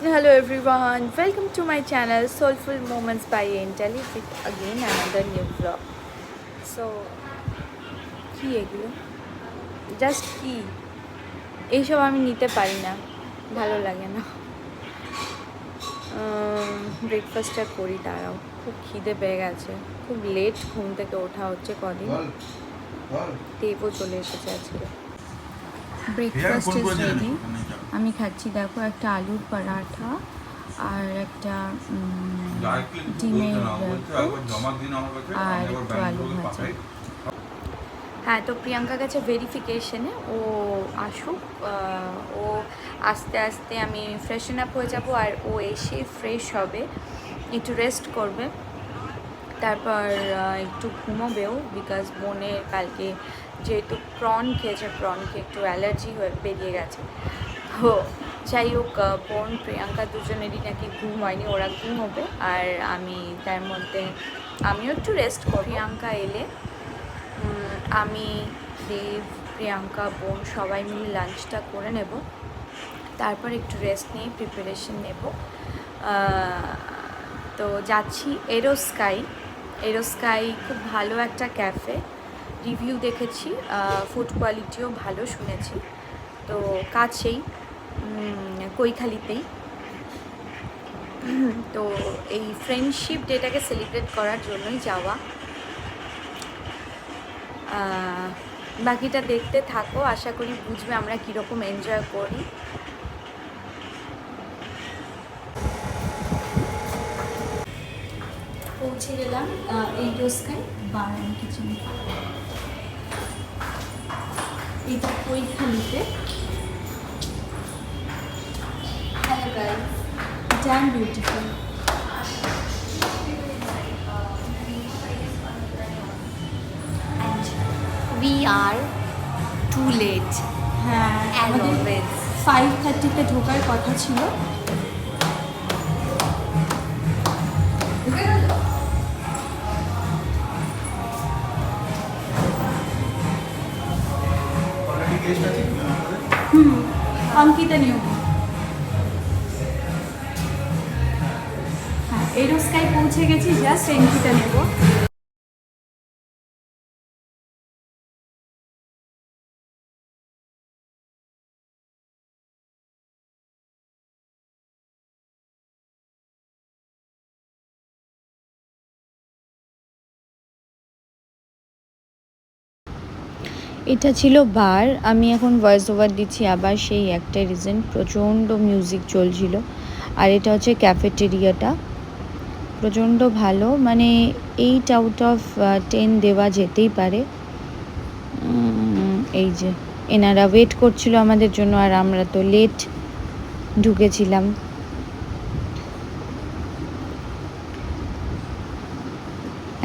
Hello everyone, welcome to my channel Soulful Moments by Angeli with again another new vlog. So, কি এগুলো just কি এইসব আমি নিতে পারি না, ভালো লাগে না। ব্রেকফাস্টটা করি, দাঁড়াও, খুব খিদে পেয়ে গেছে, খুব লেট ঘুম থেকে ওঠা হচ্ছে কদিন, দেবও চলে এসেছে আজকে। Breakfast is ready. আমি খাচ্ছি, দেখো, একটা আলুর পরাঠা আর একটা ডিমের আর একটু আলু ভাজা। হ্যাঁ, তো প্রিয়াঙ্কা গেছে ভেরিফিকেশনে, ও আসুক, ও আস্তে আস্তে আমি ফ্রেশন আপ হয়ে যাব, আর ও এসে ফ্রেশ হবে, একটু রেস্ট করবে, তারপর একটু ঘুমোবেও, বিকজ বোনের কালকে যেহেতু প্রন খেয়েছে, প্রন খেয়ে একটু অ্যালার্জি হয়ে বেরিয়ে গেছে। তো যাই হোক, বোন প্রিয়াঙ্কা দুজনেরই নাকি ঘুম হয়নি, ওরা ঘুমোবে আর আমি তার মধ্যে আমিও একটু রেস্ট করি। প্রিয়াঙ্কা এলে আমি, দেব, প্রিয়াঙ্কা, বোন সবাই মিলে লাঞ্চটা করে নেব, তারপর একটু রেস্ট নিয়ে প্রিপারেশন নেব। তো যাচ্ছি এরোস্কাই। এরোস্কাই খুব ভালো একটা ক্যাফে, রিভিউ দেখেছি, ফুড কোয়ালিটিও ভালো শুনেছি। তো কাছেই, কৈখালিতেই। তো এই ফ্রেন্ডশিপ ডেটাকে সেলিব্রেট করার জন্যই যাওয়া। বাকিটা দেখতে থাকো, আশা করি বুঝবে আমরা কীরকম এনজয় করি। পৌঁছে গেলাম এরোস্কাই বার অ্যান্ড কিচেন, এটা কৈখালিতে। Hello guys, damn beautiful. And we are too late. হ্যাঁ, আমাদের 5:30-তে ঢোকার কথা ছিল। অঙ্কিতা নিয়োগ। হ্যাঁ, এরোস্কাই পৌঁছে গেছি, জাস্ট অঙ্কিতা নেব। এটা ছিল বার, আমি এখন ভয়েস ওভার দিচ্ছি আবার, সেই একটাই রিজন, প্রচণ্ড মিউজিক চলছিল। আর এটা হচ্ছে ক্যাফেটেরিয়াটা, প্রচণ্ড ভালো, মানে 8 আউট অফ 10 দেওয়া যেতেই পারে। এই যে এনারা ওয়েট করছিল আমাদের জন্য, আর আমরা তো লেট ঢুকেছিলাম।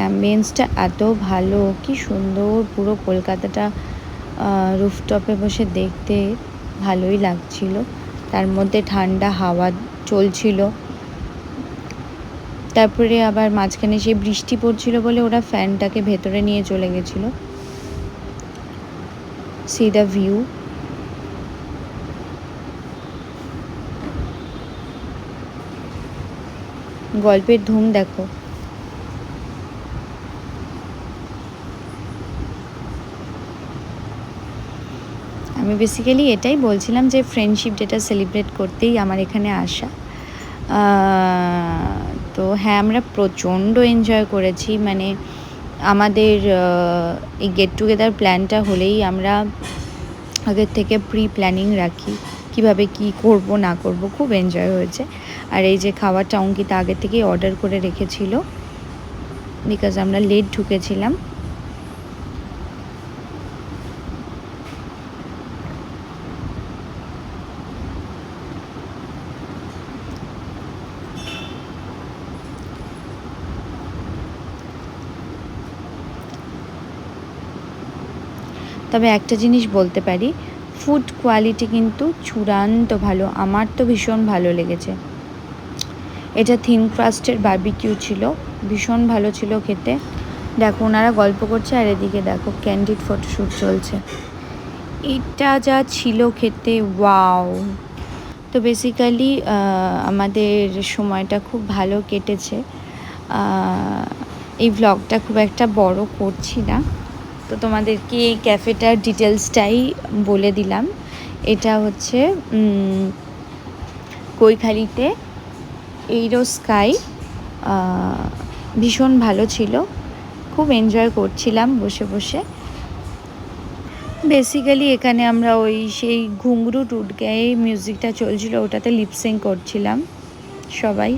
অ্যাম্বিয়েন্সটা এত ভালো, কি সুন্দর, পুরো কলকাতাটা রুফটপে বসে দেখতে ভালোই লাগছিল, তার মধ্যে ঠান্ডা হাওয়া চলছিল। তারপরে আবার মাঝখানে সেই বৃষ্টি পড়ছিল বলে ওরা ফ্যানটাকে ভেতরে নিয়ে চলে গেছিলো। C the view. গল্পের ধুম দেখো। আমি বেসিক্যালি এটাই বলছিলাম যে ফ্রেন্ডশিপ ডেটা সেলিব্রেট করতেই আমার এখানে আসা। তো হ্যাঁ, আমরা প্রচণ্ড এনজয় করেছি, মানে আমাদের এই গেট টুগেদার প্ল্যানটা হলেই আমরা আগের থেকে প্রি প্ল্যানিং রাখি, কিভাবে কি করব না করব, খুব এনজয় হয়েছে। আর এই যে খাবারটা অঙ্কিতা আগে থেকেই অর্ডার করে রেখেছিল, বিকজ আমরা লেট ঢুকেছিলাম। তবে একটা জিনিস বলতে পারি, ফুড কোয়ালিটি কিন্তু চূড়ান্ত ভালো, আমার তো ভীষণ ভালো লেগেছে। এটা থিন ক্রাস্টের বারবিকিউ ছিল, ভীষণ ভালো ছিল খেতে। দেখো ওনারা গল্প করছে, আর এদিকে দেখো ক্যান্ডিড ফটোশ্যুট চলছে। এটা যা ছিল খেতে, ওয়াও। তো বেসিক্যালি আমাদের সময়টা খুব ভালো কেটেছে। এই ভ্লগটা খুব একটা বড় করছি না, তো তোমাদেরকে এই ক্যাফেটার ডিটেলসটাই বলে দিলাম। এটা হচ্ছে কৈখালিতে এইরো স্কাই। ভীষণ ভালো ছিল, খুব এনজয় করছিলাম বসে বসে। বেসিক্যালি এখানে আমরা ওই সেই ঘুঙরু টুটগায়ে মিউজিকটা চলছিল, ওটাতে লিপসিং করছিলাম সবাই।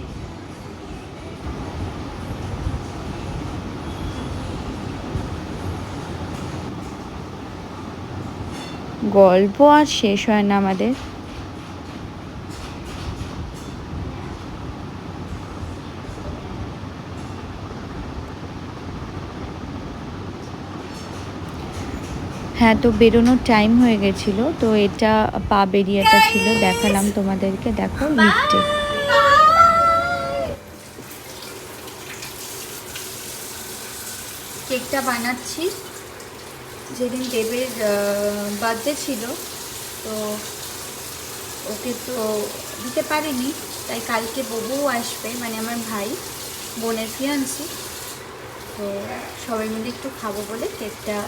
গল্প আর শেষ হয় না আমাদের। হ্যাঁ, তো বেরোনোর টাইম হয়ে গেছিলো, তো এটা পাব এরিয়াটা ছিল, দেখালাম তোমাদেরকে। দেখো লিফটে কেকটা বানাচ্ছি। যেদিন দেবের বার্থডে ছিল, তো ওকে তো দিতে পারিনি, তাই কালকে বউও আসবে, মানে আমার ভাই বোনের ফিয়ান্সি। তো সবাই মিলে একটু খাবো বলে কেকটা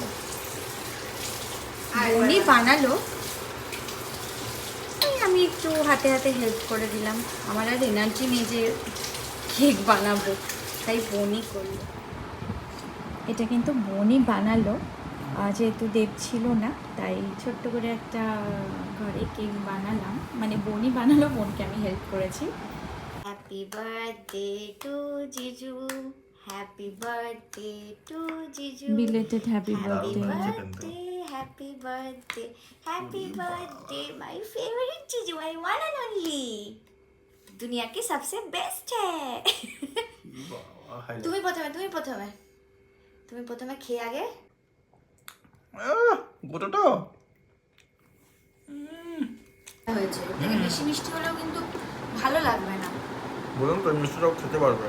বোনই বানালো, আমি একটু হাতে হাতে হেল্প করে দিলাম। আমার আর এনার্জি নেই যে কেক বানাবো, তাই বোনই করলো। এটা কিন্তু বোনই বানালো, যেহেতু দেব ছিল না, তাই ছোট্ট করে একটা ঘরে কেক বানালাম। মানে বোনই বানালো, বোনকে আমি হেল্প করেছি। হ্যাপি বার্থডে টু জিজু, হ্যাপি বার্থডে টু জিজু, belated happy birthday, happy birthday, happy birthday my favourite जीजू, माय वन एंड ओनली, दुनिया की सबसे बेस्ट है। তুমি প্রথমে খেয়ে আগে। গোটাটা হয়েছে, বেশি মিষ্টি হলেও কিন্তু ভালো লাগবে না। বলুন তো মিষ্টিটাও খেতে পারবে।